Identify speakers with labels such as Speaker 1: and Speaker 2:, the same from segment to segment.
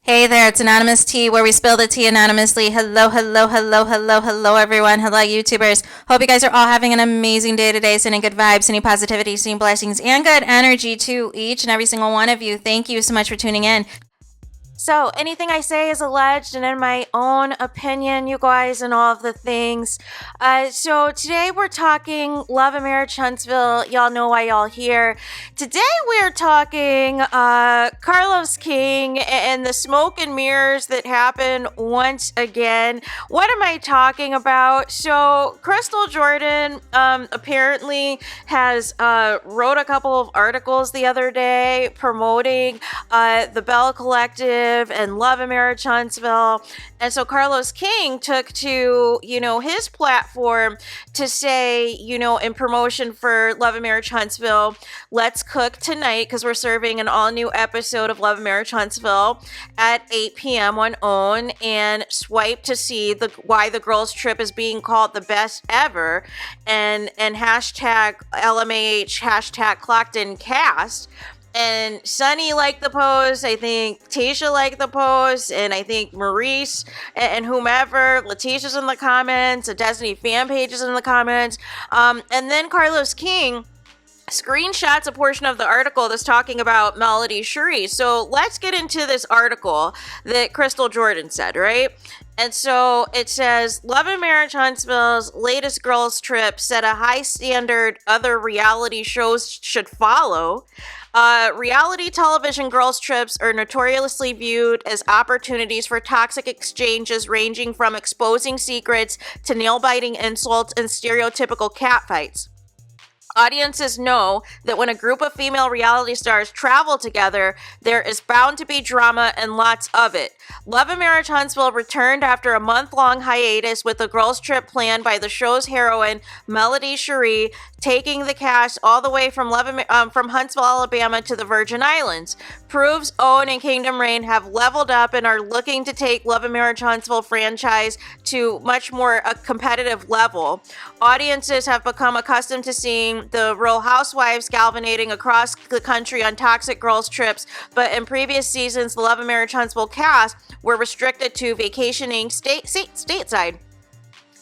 Speaker 1: Hey there, it's Anonymous Tea, where we spill the tea anonymously. Hello, hello, hello, hello, hello, everyone. Hello, YouTubers. Hope you guys are all having an amazing day today, sending good vibes, sending positivity, sending blessings, and good energy to each and every single one of you. Thank you so much for tuning in. So, anything I say is alleged and in my own opinion, you guys, and all of the things. So, today we're talking Love and Marriage Huntsville. Y'all know why y'all here. Today we're talking Carlos King and the smoke and mirrors that happen once again. What am I talking about? So, Crystal Jordan apparently has wrote a couple of articles the other day promoting the Bell Collective and Love and Marriage Huntsville. And so Carlos King took to, his platform to say, in promotion for Love and Marriage Huntsville, let's cook tonight because we're serving an all new episode of Love and Marriage Huntsville at 8 p.m. on OWN, and swipe to see why the girls trip is being called the best ever, and hashtag LMAH, hashtag clocked in cast. And Sunny liked the post, I think Tasha liked the post, and I think Maurice and whomever, Letitia's in the comments, a Destiny fan page is in the comments, and then Carlos King screenshots a portion of the article that's talking about Melody Cherie. So let's get into this article that Crystal Jordan said, right? And so it says, Love and Marriage Huntsville's latest girls trip set a high standard other reality shows should follow. Reality television girls trips are notoriously viewed as opportunities for toxic exchanges ranging from exposing secrets to nail-biting insults and stereotypical catfights. Audiences know that when a group of female reality stars travel together, there is bound to be drama and lots of it. Love and Marriage Huntsville returned after a month-long hiatus with a girls' trip planned by the show's heroine, Melody Cherie, taking the cast all the way from Huntsville, Alabama to the Virgin Islands. Proves OWN and Kingdom Reign have leveled up and are looking to take Love and Marriage Huntsville franchise to much more a competitive level. Audiences have become accustomed to seeing the Real Housewives galvanizing across the country on toxic girls trips, but in previous seasons, the Love and Marriage Huntsville cast were restricted to vacationing stateside.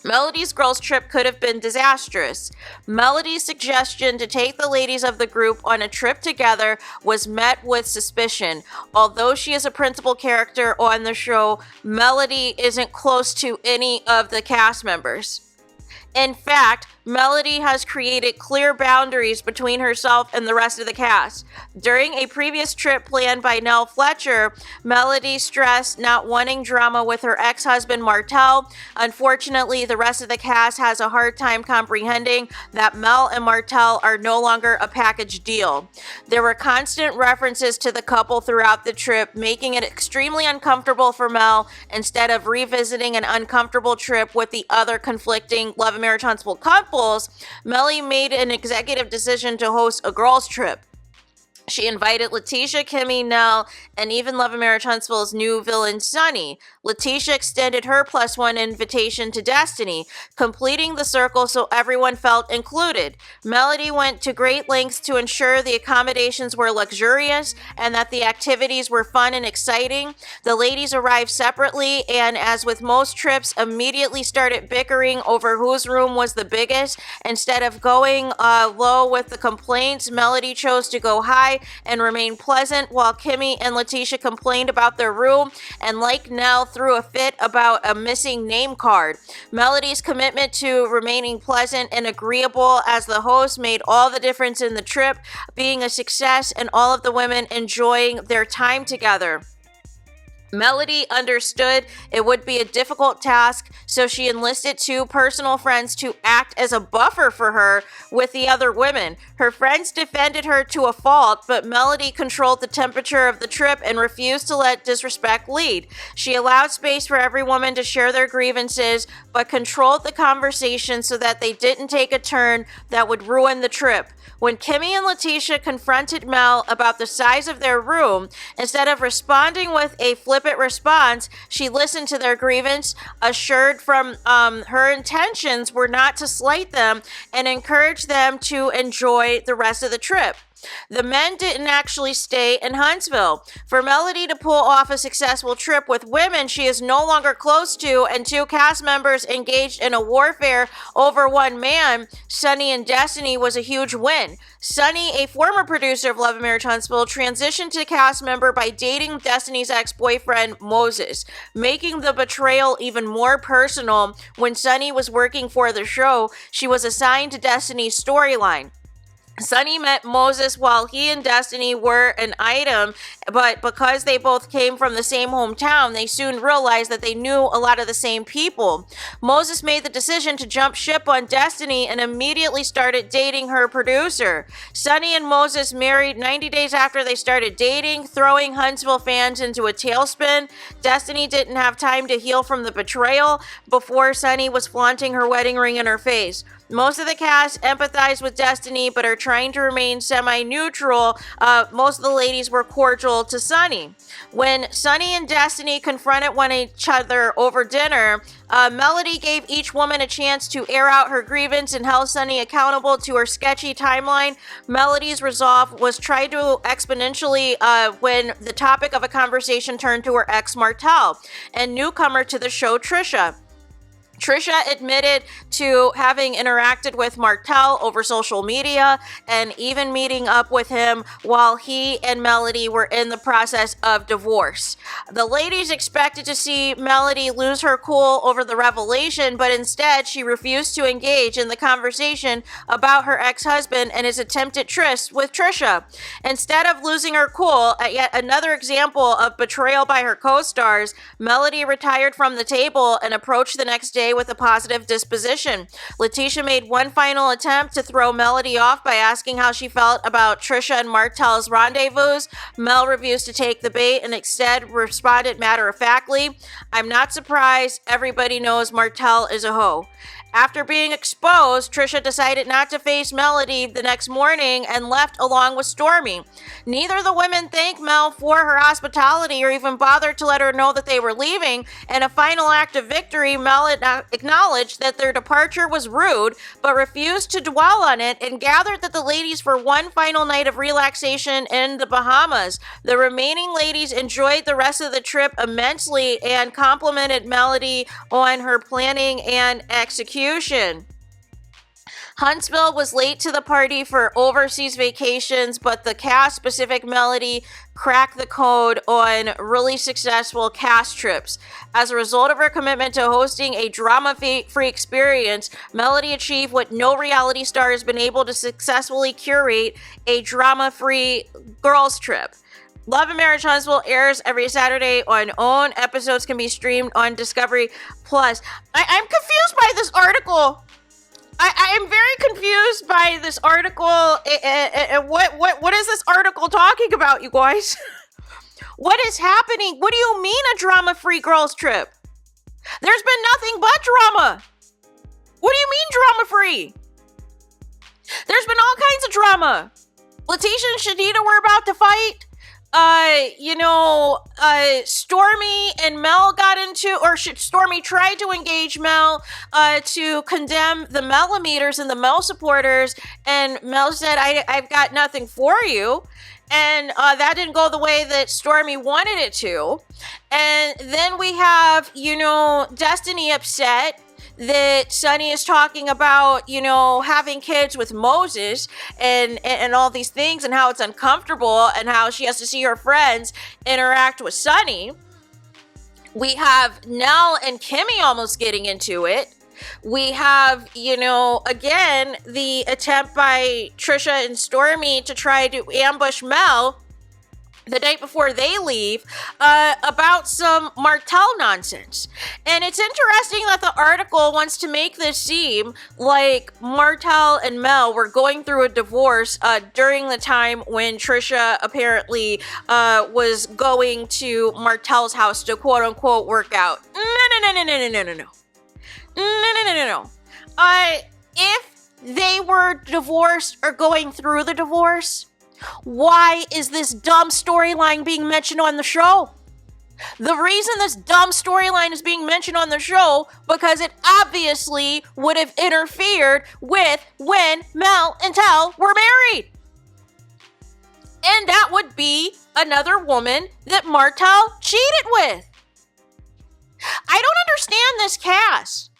Speaker 1: Melody's girls trip could have been disastrous. Melody's suggestion to take the ladies of the group on a trip together was met with suspicion. Although she is a principal character on the show, Melody isn't close to any of the cast members. In fact, Melody has created clear boundaries between herself and the rest of the cast. During a previous trip planned by Nell Fletcher, Melody stressed not wanting drama with her ex-husband Martell. Unfortunately, the rest of the cast has a hard time comprehending that Mel and Martell are no longer a package deal. There were constant references to the couple throughout the trip, making it extremely uncomfortable for Mel. Instead of revisiting an uncomfortable trip with the other conflicting Love and Marriage Huntsville couple, Melly made an executive decision to host a girls' trip. She invited Letitia, Kimmy, Nell, and even Love and Marriage Huntsville's new villain, Sunny. Letitia extended her +1 invitation to Destiny, completing the circle so everyone felt included. Melody went to great lengths to ensure the accommodations were luxurious and that the activities were fun and exciting. The ladies arrived separately and, as with most trips, immediately started bickering over whose room was the biggest. Instead of going low with the complaints, Melody chose to go high and remain pleasant, while Kimmy and Letitia complained about their room and, like Nell, threw a fit about a missing name card. Melody's commitment to remaining pleasant and agreeable as the host made all the difference in the trip being a success and all of the women enjoying their time together. Melody understood it would be a difficult task, so she enlisted 2 personal friends to act as a buffer for her with the other women. Her friends defended her to a fault, but Melody controlled the temperature of the trip and refused to let disrespect lead. She allowed space for every woman to share their grievances, but controlled the conversation so that they didn't take a turn that would ruin the trip. When Kimmy and Letitia confronted Mel about the size of their room, instead of responding with a flippant response, she listened to their grievance, assured from her intentions were not to slight them, and encouraged them to enjoy the rest of the trip.
Speaker 2: The men didn't actually stay in Huntsville. For Melody to pull off a successful trip with women she is no longer close to and two cast members engaged in a warfare over one man, Sunny and Destiny, was a huge win. Sunny, a former producer of Love and Marriage Huntsville, transitioned to cast member by dating Destiny's ex-boyfriend, Moses, making the betrayal even more personal. When Sunny was working for the show, she was assigned to Destiny's storyline. Sunny met Moses while he and Destiny were an item, but because they both came from the same hometown, they soon realized that they knew a lot of the same people. Moses made the decision to jump ship on Destiny and immediately started dating her producer. Sunny and Moses married 90 days after they started dating, throwing Huntsville fans into a tailspin. Destiny didn't have time to heal from the betrayal before Sunny was flaunting her wedding ring in her face. Most of the cast empathized with Destiny, but are trying to remain semi-neutral. Most of the ladies were cordial to Sunny. When Sunny and Destiny confronted one each other over dinner, Melody gave each woman a chance to air out her grievance and held Sunny accountable to her sketchy timeline. Melody's resolve was tried to exponentially when the topic of a conversation turned to her ex Martell and newcomer to the show, Trisha. Trisha admitted to having interacted with Martell over social media and even meeting up with him while he and Melody were in the process of divorce. The ladies expected to see Melody lose her cool over the revelation, but instead she refused to engage in the conversation about her ex-husband and his attempted tryst with Trisha. Instead of losing her cool at yet another example of betrayal by her co-stars, Melody retired from the table and approached the next day with a positive disposition. Letitia made one final attempt to throw Melody off by asking how she felt about Trisha and Martell's rendezvous. Mel refused to take the bait and instead responded matter-of-factly, "I'm not surprised. Everybody knows Martell is a hoe." After being exposed, Trisha decided not to face Melody the next morning and left along with Stormy. Neither of the women thanked Mel for her hospitality or even bothered to let her know that they were leaving. In a final act of victory, Mel acknowledged that their departure was rude, but refused to dwell on it and gathered that the ladies for one final night of relaxation in the Bahamas. The remaining ladies enjoyed the rest of the trip immensely and complimented Melody on her planning and execution. Huntsville was late to the party for overseas vacations, but the cast-specific Melody cracked the code on really successful cast trips. As a result of her commitment to hosting a drama-free experience, Melody achieved what no reality star has been able to successfully curate: a drama-free girls' trip. Love and Marriage Huntsville airs every Saturday on OWN. Episodes can be streamed on Discovery Plus. I'm confused by this article. I am very confused by this article. What is this article talking about, you guys? What is happening? What do you mean a drama-free girls trip? There's been nothing but drama. What do you mean drama-free? There's been all kinds of drama. Letitia and Shadida were about to fight. Stormy and Mel got into, or Stormy tried to engage Mel to condemn the Millimeters and the Mel supporters, and Mel said, I've got nothing for you. And that didn't go the way that Stormy wanted it to. And then we have, Destiny upset that Sunny is talking about, having kids with Moses and all these things, and how it's uncomfortable and how she has to see her friends interact with Sunny. We have Nell and Kimmy almost getting into it. We have, again, the attempt by Trisha and Stormy to try to ambush Mel the night before they leave about some Martell nonsense. And it's interesting that the article wants to make this seem like Martell and Mel were going through a divorce during the time when Trisha apparently was going to Martell's house to quote-unquote work out. No. If they were divorced or going through the divorce, why is this dumb storyline being mentioned on the show? The reason this dumb storyline is being mentioned on the show, because it obviously would have interfered with when Mel and Tell were married. And that would be another woman that Martel cheated with. I don't understand this cast.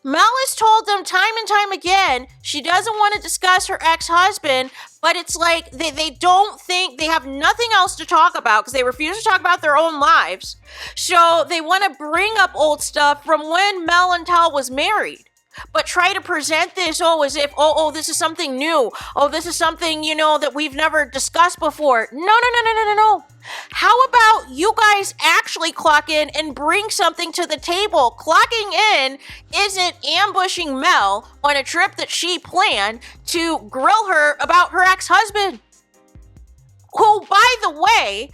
Speaker 2: Mel has told them time and time again she doesn't want to discuss her ex-husband, but it's like they don't think, they have nothing else to talk about because they refuse to talk about their own lives. So they want to bring up old stuff from when Mel and Tal was married, but try to present this, as if, this is something new. Oh, this is something, that we've never discussed before. No. How about you guys actually clock in and bring something to the table? Clocking in isn't ambushing Mel on a trip that she planned to grill her about her ex-husband, who, by the way,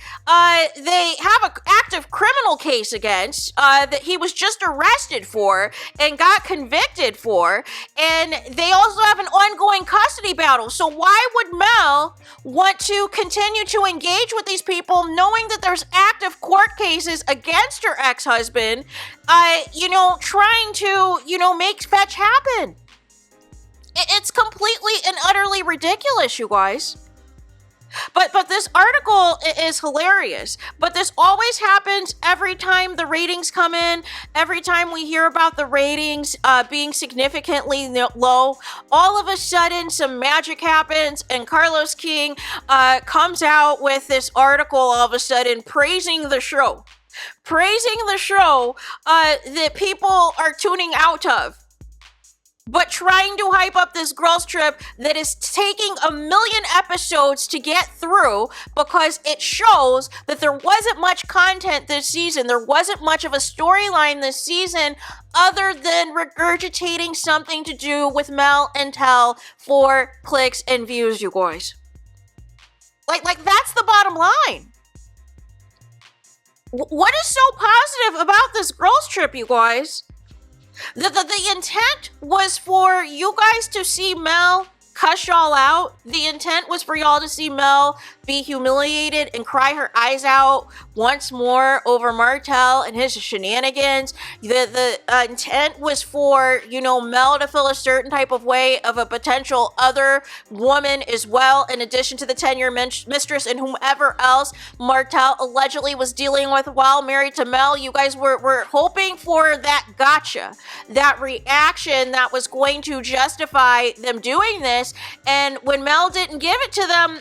Speaker 2: they have an active criminal case against that he was just arrested for and got convicted for, and they also have an ongoing custody battle. So why would Mel want to continue to engage with these people knowing that there's active court cases against her ex-husband, trying to, make fetch happen? It's completely and utterly ridiculous, you guys. But this article is hilarious. But this always happens every time the ratings come in. Every time we hear about the ratings being significantly low, all of a sudden some magic happens and Carlos King comes out with this article all of a sudden praising the show. Praising the show that people are tuning out of, but trying to hype up this girls' trip that is taking 1 million episodes to get through because it shows that there wasn't much content this season. There wasn't much of a storyline this season other than regurgitating something to do with Mel and Tel for clicks and views, you guys. Like that's the bottom line. What is so positive about this girls' trip, you guys? The intent was for you guys to see Mel cuss y'all out. The intent was for y'all to see Mel be humiliated and cry her eyes out once more over Martel and his shenanigans. The intent was for, Mel to feel a certain type of way of a potential other woman as well, in addition to the 10-year mistress and whomever else Martel allegedly was dealing with while married to Mel. You guys were hoping for that gotcha, that reaction that was going to justify them doing this. And when Mel didn't give it to them,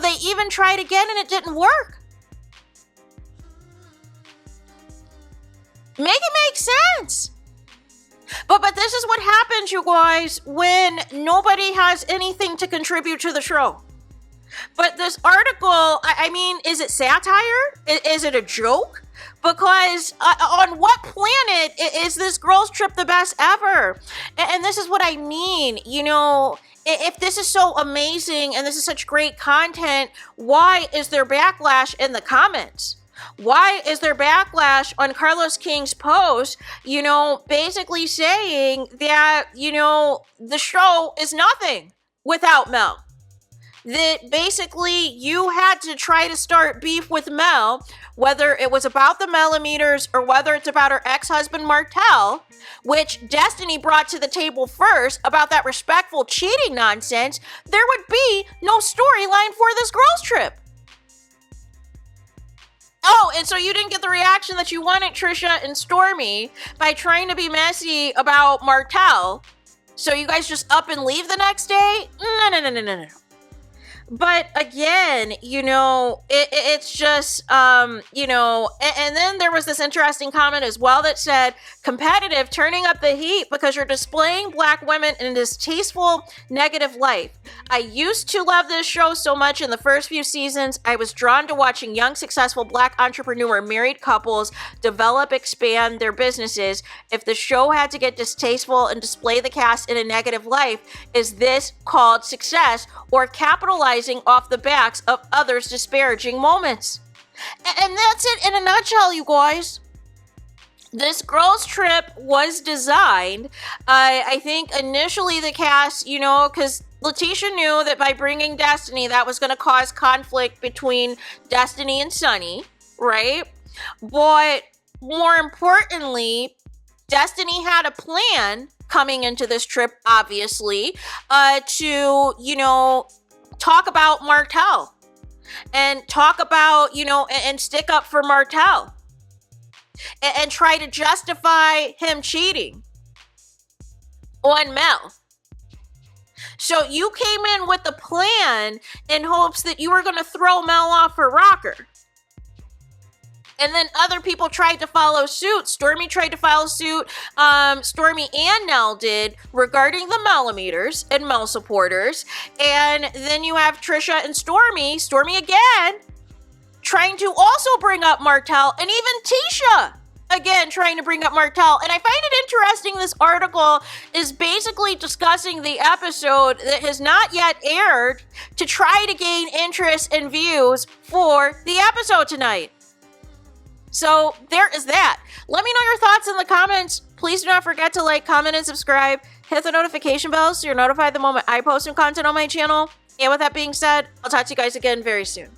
Speaker 2: they even tried again and it didn't work. Make it make sense. But this is what happens, you guys, when nobody has anything to contribute to the show. But this article, is it satire? Is it a joke? Because on what planet is this girls' trip the best ever? And this is what I mean, if this is so amazing and this is such great content, why is there backlash in the comments? Why is there backlash on Carlos King's post, basically saying that, the show is nothing without Mel? That basically you had to try to start beef with Mel, whether it was about the millimeters or whether it's about her ex-husband Martel, which Destiny brought to the table first about that respectful cheating nonsense. There would be no storyline for this girls' trip. Oh, and so you didn't get the reaction that you wanted, Trisha and Stormy, by trying to be messy about Martel. So you guys just up and leave the next day? No. But again, it's just, and then there was this interesting comment as well that said, competitive, turning up the heat because you're displaying black women in a distasteful, negative life. I used to love this show so much in the first few seasons. I was drawn to watching young, successful black entrepreneur married couples develop, expand their businesses. If the show had to get distasteful and display the cast in a negative life, is this called success or capitalizing off the backs of others' disparaging moments? And that's it in a nutshell, you guys. This girls' trip was designed, I think initially the cast, because Letitia knew that by bringing Destiny, that was going to cause conflict between Destiny and Sunny, right? But more importantly, Destiny had a plan coming into this trip, obviously, to, talk about Martel. and talk about, and stick up for Martell and try to justify him cheating on Mel. So you came in with a plan in hopes that you were going to throw Mel off her rocker. And then other people tried to follow suit. Stormy tried to follow suit. Stormy and Nell did, regarding the Mellometers and Mel supporters. And then you have Trisha and Stormy again, trying to also bring up Martell, and even Tisha again trying to bring up Martell. And I find it interesting, this article is basically discussing the episode that has not yet aired to try to gain interest and views for the episode tonight. So there is that. Let me know your thoughts in the comments. Please do not forget to like, comment, and subscribe. Hit the notification bell so you're notified the moment I post new content on my channel. And with that being said, I'll talk to you guys again very soon.